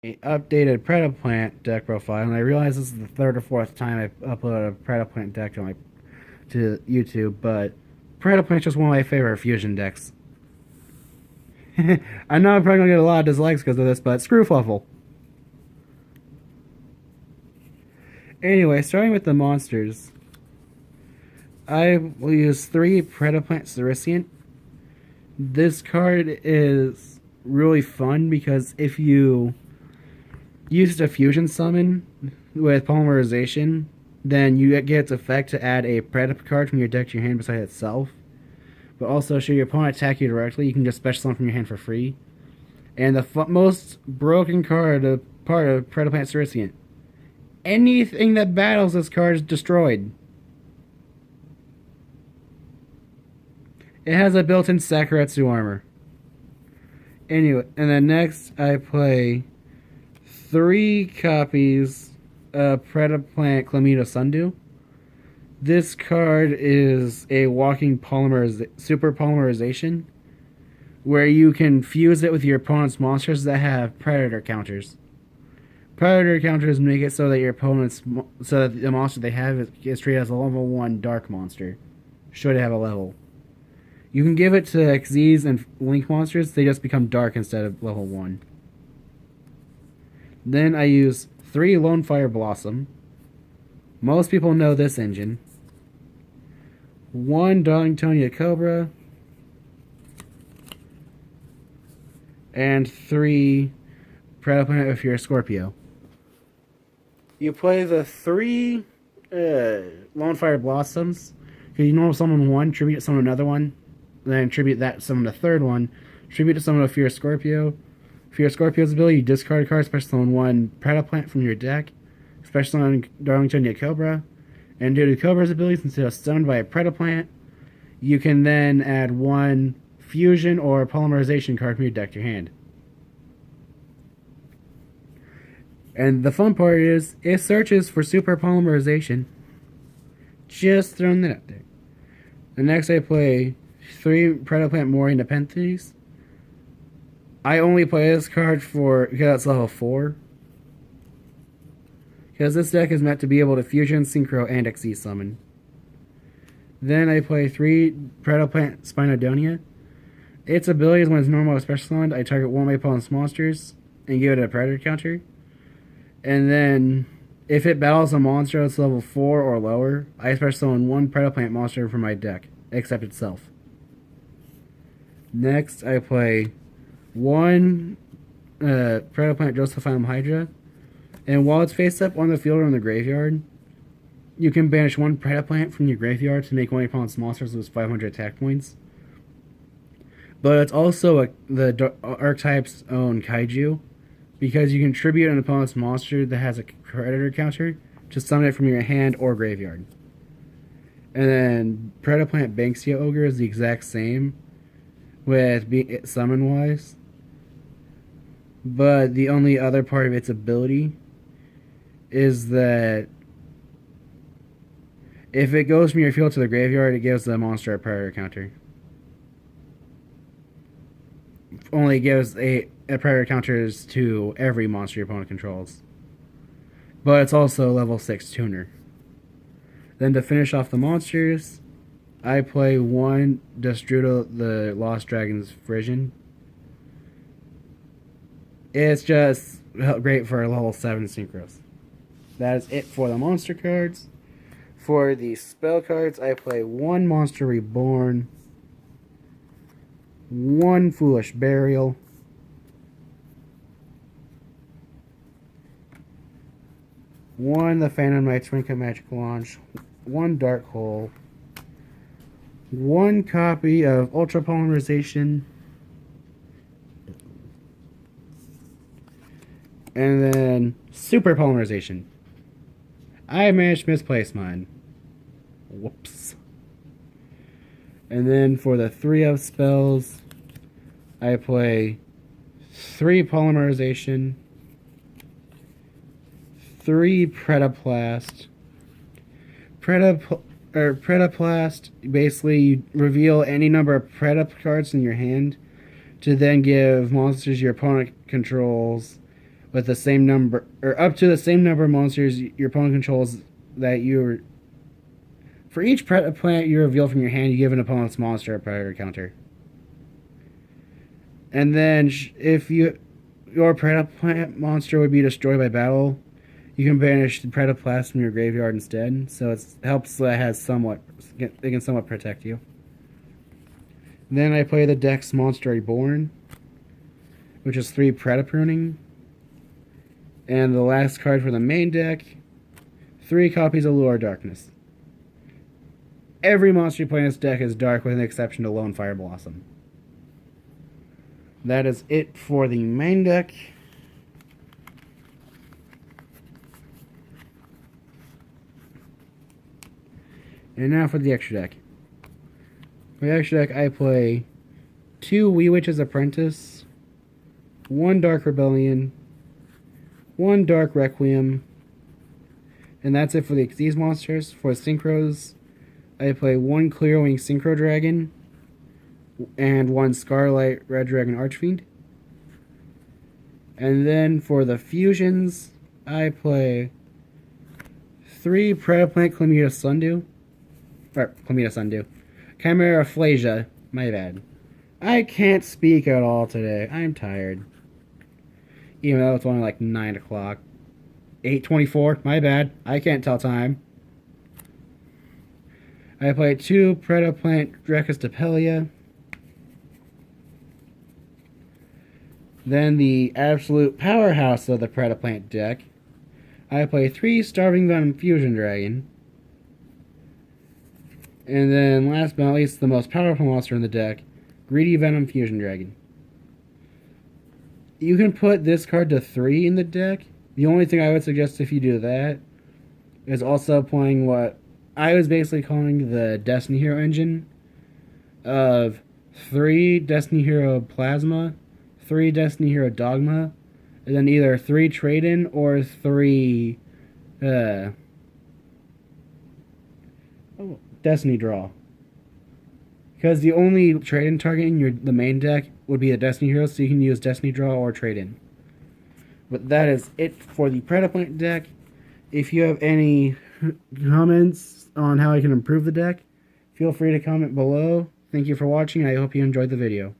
Updated Predaplant deck profile, and I realize this is the third or fourth time I've uploaded a Predaplant deck to YouTube, but Predaplant's just one of my favorite fusion decks. I know I'm probably gonna get a lot of dislikes because of this, but screw Fluffle. Anyway, starting with the monsters, I will use 3 Predaplant Cericiant. This card is really fun because if you use a fusion summon with polymerization, then you get its effect to add a Predap card from your deck to your hand beside itself. But also, should your opponent attack you directly, you can just special summon from your hand for free. And the most broken card, part of Predaplant Cericiant. Anything that battles this card is destroyed. It has a built-in Sakuretsu armor. Anyway, and then next I play 3 copies of Predaplant Chlamydia Sundew. This card is a walking super polymerization, where you can fuse it with your opponent's monsters that have predator counters. Predator counters make it so that the monster they have is treated as a level 1 dark monster, should it have a level. You can give it to Xyz and Link monsters, they just become dark instead of level 1. Then I use 3 Lone Fire Blossom. Most people know this engine. 1 Darlingtonia Cobra. And 3 Predaplant if you're a Scorpio. You play the 3 Lone Fire Blossoms. Because you normally summon 1, tribute to summon another one. Then tribute that, summon the third one. Tribute to summon a Fear Scorpio. For your Scorpio's ability, you discard a card, special summon 1 Predaplant from your deck, special summon Darlingtonia Cobra, and due to Cobra's ability, since it was stunned by a Predaplant, you can then add 1 Fusion or Polymerization card from your deck to your hand. And the fun part is, it searches for Super Polymerization. Just throwing that out there. And next I play 3 Predaplant Moria Nepenthes. I only play this card because it's level 4. Because this deck is meant to be able to Fusion, Synchro, and Xyz summon. Then I play 3 Predaplant Spinodonia. Its ability is when it's normal or special summoned, I target one of my opponent's monsters and give it a Predator counter. And then, if it battles a monster that's level 4 or lower, I special summon 1 Predaplant monster from my deck, except itself. Next, I play 1 Predaplant Josephine Hydra, and while it's face up on the field or in the graveyard, you can banish 1 Predaplant from your graveyard to make one of your opponent's monsters lose 500 attack points. But it's also the archetype's own kaiju, because you can tribute an opponent's monster that has a predator counter to summon it from your hand or graveyard. And then Predaplant Banksia Ogre is the exact same with summon wise. But the only other part of its ability is that if it goes from your field to the graveyard, it gives the monster a predator counter. Only gives a predator counters to every monster your opponent controls. But it's also a level 6 tuner. Then to finish off the monsters, I play 1 Destrudo the Lost Dragon's Frisian. It's just great for level 7 synchros. That is it for the monster cards. For the spell cards, I play 1 Monster Reborn, 1 Foolish Burial, 1 The Phantom Knight's Rinka Magic Launch, 1 Dark Hole, 1 copy of Ultra Polymerization, and then Super Polymerization. I managed to misplace mine. Whoops. And then for the 3 of spells, I play 3 Polymerization, 3 Predaplast. Predaplast, basically you reveal any number of Predap cards in your hand to then give monsters your opponent controls with the same number, or up to the same number of monsters your opponent controls that you're. For each Predaplant you reveal from your hand, you give an opponent's monster a predator counter. And then, if your Predaplant monster would be destroyed by battle, you can banish the Predaplant from your graveyard instead. So it helps that they can somewhat protect you. Then I play the deck's Monster Reborn, which is 3 Predapruning. And the last card for the main deck, 3 copies of Lure of Darkness. Every monster you play in this deck is dark with an exception to Lone Fire Blossom. That is it for the main deck. And now for the extra deck. For the extra deck, I play 2 Wee Witch's Apprentice, 1 Dark Rebellion, 1 Dark Requiem, and that's it for these monsters. For Synchros, I play 1 Clearwing Synchro Dragon and 1 Scarlet Red Dragon Archfiend. And then for the fusions, I play 3 Predaplant Chlamydia Sundew. Chimera Phlasia, my bad. I can't speak at all today. I'm tired. Even though it's only like 9 o'clock. 8:24, my bad. I can't tell time. I play 2 Predaplant Dracostapelia. Then the absolute powerhouse of the Predaplant deck. I play 3 Starving Venom Fusion Dragon. And then last but not least, the most powerful monster in the deck, Greedy Venom Fusion Dragon. You can put this card to 3 in the deck. The only thing I would suggest if you do that is also playing what I was basically calling the Destiny Hero engine of 3 Destiny Hero Plasma, 3 Destiny Hero Dogma, and then either 3 Trade-In or 3 Destiny Draw. Because the only trade-in target in the main deck would be a Destiny Hero, so you can use Destiny Draw or trade-in. But that is it for the Predaplant deck. If you have any comments on how I can improve the deck, feel free to comment below. Thank you for watching, and I hope you enjoyed the video.